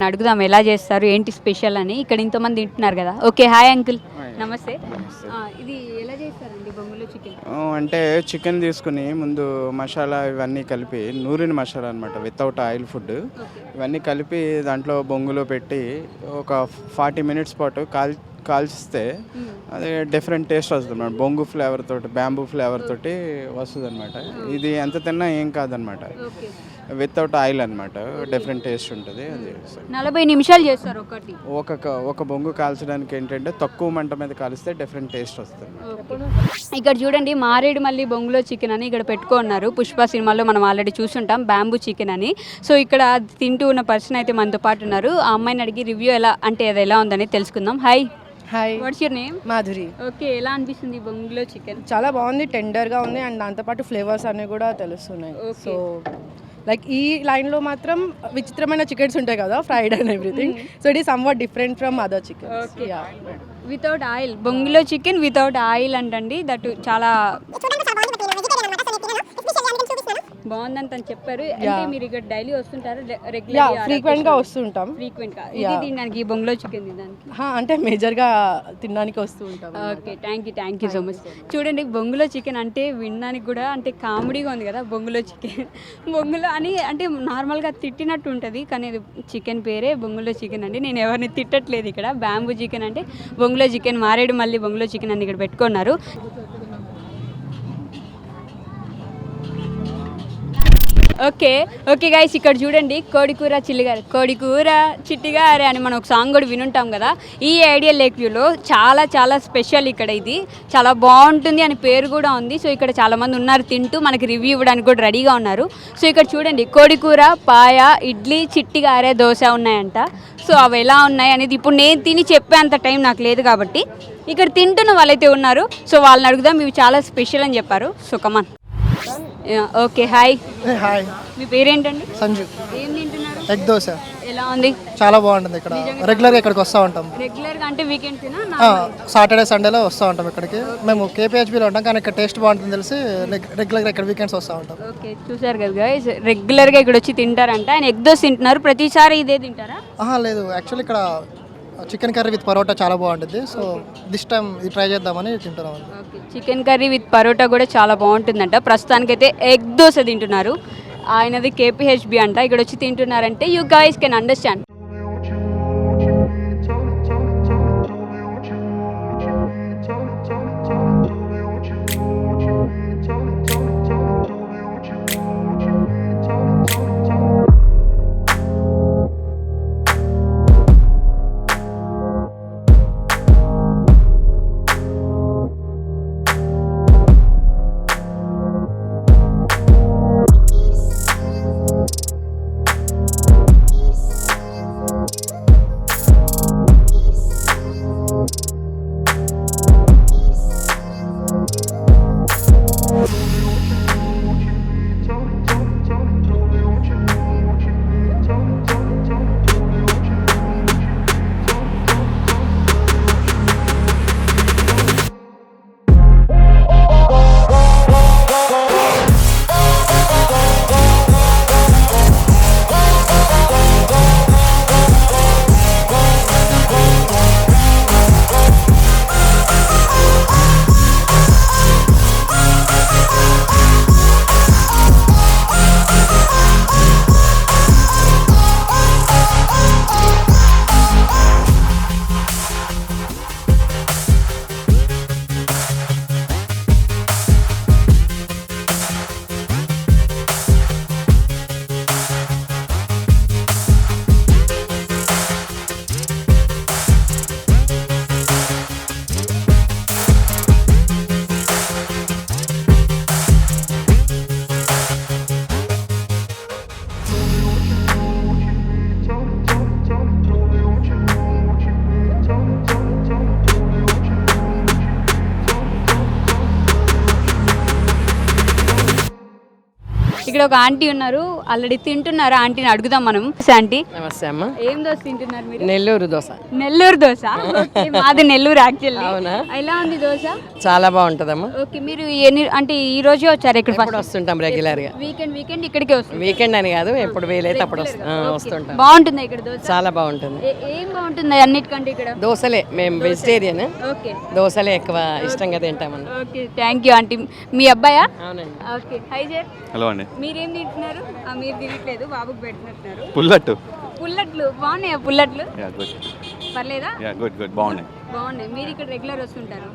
అడుగుదాం ఎలా చేస్తారు ఏంటి స్పెషల్ అని. ఇక్కడ ఇంతమంది తింటున్నారు కదా. ఓకే, హాయ్ అంకుల్, నమస్తే. ఇది ఎలా చేస్తారండి బొంగులో చికెన్? అంటే చికెన్ తీసుకుని ముందు మసాలా ఇవన్నీ కలిపి, నూరిన మసాలా అనమాట, వితౌట్ ఆయిల్ ఫుడ్, ఇవన్నీ కలిపి దాంట్లో బొంగులో పెట్టి ఒక 40 minutes పాటు కాల్చిస్తే అది డిఫరెంట్ టేస్ట్ వస్తుంది అన్నమాట. బొంగు ఫ్లేవర్ తోటి, బ్యాంబూ ఫ్లేవర్ తోటి వస్తుంది అనమాట. ఇది ఎంత తిన్నా ఏం కాదనమాట, వితౌట్ ఆయిల్ అనమాట, డిఫరెంట్ టేస్ట్ ఉంటుంది. అది 40 నిమిషాలు చేస్తారు ఒకటి. ఒక బొంగు కాల్చడానికి ఏంటంటే తక్కువ మంట మీద కాలిస్తే డిఫరెంట్ టేస్ట్ వస్తుంది. ఇక్కడ చూడండి, మారేడుమల్లి బొంగులో చికెన్ అని ఇక్కడ పెట్టుకున్నారు. పుష్ప సినిమాలో మనం ఆల్రెడీ చూసుంటాం బ్యాంబూ చికెన్ అని. సో ఇక్కడ తింటూ ఉన్న పర్సన్ అయితే మనతో పాటు ఉన్నారు. ఆ అమ్మాయిని అడిగి రివ్యూ ఎలా అంటే అది ఎలా ఉందని తెలుసుకుందాం. Hi. Hi, watts your name? Madhuri. Okay, ఎలా అనిపిస్తుంది బొంగులో చికెన్? చాలా బాగుంది, టెండర్గా ఉంది అండ్ దాంతోపాటు ఫ్లేవర్స్ అన్నీ కూడా తెలుస్తున్నాయి. సో లైక్ ఈ లైన్లో మాత్రం విచిత్రమైన చికెన్స్ ఉంటాయి కదా, fried and everything. So it is somewhat different from other chicken. Without oil, బొంగులో చికెన్ వితౌట్ ఆయిల్ అంటండి. దట్ చాలా బాగుందని తను చెప్పారు. అంటే మీరు ఇక్కడ డైలీ వస్తుంటారు? రెగ్యులర్ ఫ్రీక్వెంట్ గా వస్తుంటాం. ఫ్రీక్వెంట్ గా ఇది తినడానికి, బొంగులో చికెన్ తినడానికి? అంటే మేజర్ గా తినడానికి వస్తూ ఉంటాం. Okay, thank you so much. చూడండి, బొంగులో చికెన్ అంటే వినడానికి కూడా అంటే కామెడీగా ఉంది కదా. బొంగులో చికెన్, బొంగులో అని అంటే నార్మల్గా తిట్టినట్టు ఉంటుంది, కానీ చికెన్ పేరే బొంగులో చికెన్ అండి. నేను ఎవరిని తిట్టట్లేదు. ఇక్కడ బ్యాంబూ చికెన్ అంటే బొంగులో చికెన్, మారేడుమల్లి బొంగులో చికెన్ అని ఇక్కడ పెట్టుకున్నారు. ఓకే గైస్, ఇక్కడ చూడండి, కోడికూర చిల్లిగారు, కోడికూర చిట్టిగారే అని మనం ఒక సాంగ్ కూడా వినుంటాం కదా. ఈ ఐడియా లేక్ వ్యూలో చాలా స్పెషల్ ఇక్కడ. ఇది చాలా బాగుంటుంది అని పేరు కూడా ఉంది. సో ఇక్కడ చాలామంది ఉన్నారు తింటూ, మనకి రివ్యూ ఇవ్వడానికి కూడా రెడీగా ఉన్నారు. సో ఇక్కడ చూడండి, కోడికూర, పాయ, ఇడ్లీ, చిట్టిగారే, దోశ ఉన్నాయంట. సో అవి ఎలా ఉన్నాయి అనేది ఇప్పుడు నేను తిని చెప్పేంత టైం నాకు లేదు కాబట్టి ఇక్కడ తింటున్న వాళ్ళైతే ఉన్నారు. సో వాళ్ళని అడుగుదాం, ఇవి చాలా స్పెషల్ అని చెప్పారు. So come on. Okay, hi. Hi, మీ పేరేంటండి? సంజు. ఏం తింటున్నారు? ఎగ్ దోశ. ఎలా ఉంది? చాలా బాగుంటుంది. ఇక్కడ రెగ్యులర్గా ఇక్కడికి వస్తూ ఉంటాం. రెగ్యులర్గా అంటే వీకెండ్స్? సాటర్డే సండేలో వస్తూ ఉంటాం ఇక్కడికి. మేము కేపీహెచ్బీలో ఉంటాం, కానీ ఇక్కడ టేస్ట్ బాగుంటుంది తెలిసి రెగ్యులర్గా ఇక్కడ వీకెండ్స్ వస్తూ ఉంటాం. ఓకే, చూసారు కదా గైస్, రెగ్యులర్గా ఇక్కడ వచ్చి తింటారంట. ఆయన ఎగ్ దోశ తింటున్నారు. ప్రతిసారి ఇదే తింటారా? లేదు, యాక్చువల్లీ ఇక్కడ చికెన్ కర్రీ విత్ పరోటా చాలా బాగుంటుంది. సో దిస్ టైం ఇది ట్రై చేద్దామని తింటున్నాం. చికెన్ కర్రీ విత్ పరోటా కూడా చాలా బాగుంటుందంట. ప్రస్తుతానికైతే ఎగ్ దోశ తింటున్నారు. ఆయనది కేపీహెచ్బి అంట. ఇక్కడ వచ్చి తింటున్నారంటే యూ గైస్ కెన్ అండర్స్టాండ్. ఇక్కడ ఒక ఆంటీ ఉన్నారు, ఆల్రెడీ తింటున్నారు. ఆంటీని అడుగుదాం మనం. ఆంటీ నమస్తే అమ్మ. ఏం దోశ తింటున్నారు మీరు? నెల్లూరు దోశ. నెల్లూరు దోశ. ఓకే, మాది నెల్లూరు యాక్చువల్లీ. అవునా? ఎలా ఉంది దోశ? చాలా బాగుంటుందమ్మా. ఓకే, మీరు అంటే ఈ రోజే వచ్చారు ఇక్కడ? ఎప్పుడు వస్తుంటాం రెగ్యులర్ గా. వీకెండ్ ఇక్కడికే వస్తుంది? వీకెండ్ అని కాదు, ఎప్పుడు వీలైతే అప్పుడు వస్తుంటాం. బాగుంటుంది ఇక్కడ దోశ? చాలా బాగుంటుంది. ఏం బాగుంటుంది అన్నిటికంటే ఇక్కడ? దోశలే, మేము వెజిటేరియన్, ఓకే, దోశలే ఎక్కువ ఇష్టంగా తింటామన్న. Okay, thank you aunty. మీ అబ్బాయా? అవునండి. Okay, high sir. హలో అండి. మీరేం తింటున్నారు? మీరు తినట్లేదు, బాబుకి పెడుతున్నారు. పుల్లట్లు బాగున్నాయా? పుల్లట్లు పర్లేదా? గుడ్ బాగున్నాయి. మీరు ఇక్కడ రెగ్యులర్ వస్తుంటారు?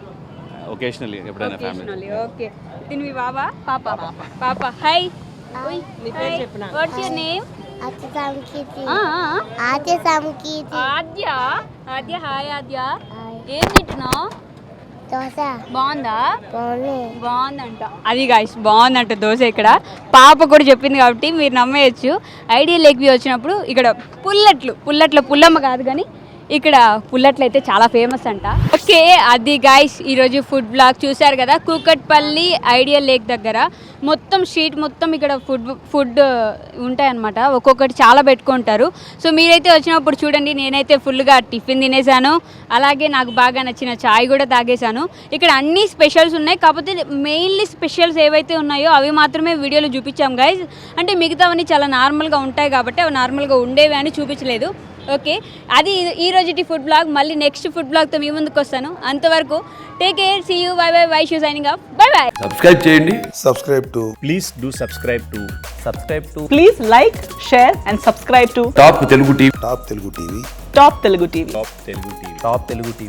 ఒకేషనల్లీ ఎప్పుడైనా ఫ్యామిలీ. ఓకే, తిని మీ బాబా? పాప hi. What's your name? Aadya. Hi Aadya, ఏం తింటున్నావు? బాగుందా? బాగుందంట. అది గాయ్స్, బాగుందంట దోశ. ఇక్కడ పాప కూడా చెప్పింది కాబట్టి మీరు నమ్మేయచ్చు. ఐడియల్ లేక్ వ్యూ వచ్చినప్పుడు ఇక్కడ పుల్లమ్మ కాదు కానీ ఇక్కడ పుల్లట్లు అయితే చాలా ఫేమస్ అంట. ఓకే, అది గాయ్స్ ఈరోజు ఫుడ్ బ్లాగ్ చూశారు కదా. కూకట్పల్లి ఐడియల్ లేక్ దగ్గర మొత్తం స్ట్రీట్ మొత్తం ఇక్కడ ఫుడ్ ఉంటాయన్నమాట. ఒక్కొక్కటి చాలా పెట్టుకుంటారు. సో మీరైతే వచ్చినప్పుడు చూడండి. నేనైతే ఫుల్గా టిఫిన్ తినేసాను, అలాగే నాకు బాగా నచ్చిన చాయ్ కూడా తాగేశాను. ఇక్కడ అన్ని స్పెషల్స్ ఉన్నాయి, కాకపోతే మెయిన్లీ స్పెషల్స్ ఏవైతే ఉన్నాయో అవి మాత్రమే వీడియోలో చూపించాం గైస్. అంటే మిగతావన్నీ చాలా నార్మల్గా ఉంటాయి కాబట్టి అవి నార్మల్గా ఉండేవి అని చూపించలేదు. ఓకే, అది ఈ రోజుటి ఫుడ్ బ్లాగ్. మళ్ళీ నెక్స్ట్ ఫుడ్ బ్లాగ్తో మీ ముందుకు వస్తాను. అంతవరకు take care, see you, bye bye. Vaishu signing off, bye bye. Subscribe చేయండి. Please do subscribe to Please like, share and subscribe to top Telugu TV. Top Telugu TV. Top Telugu TV.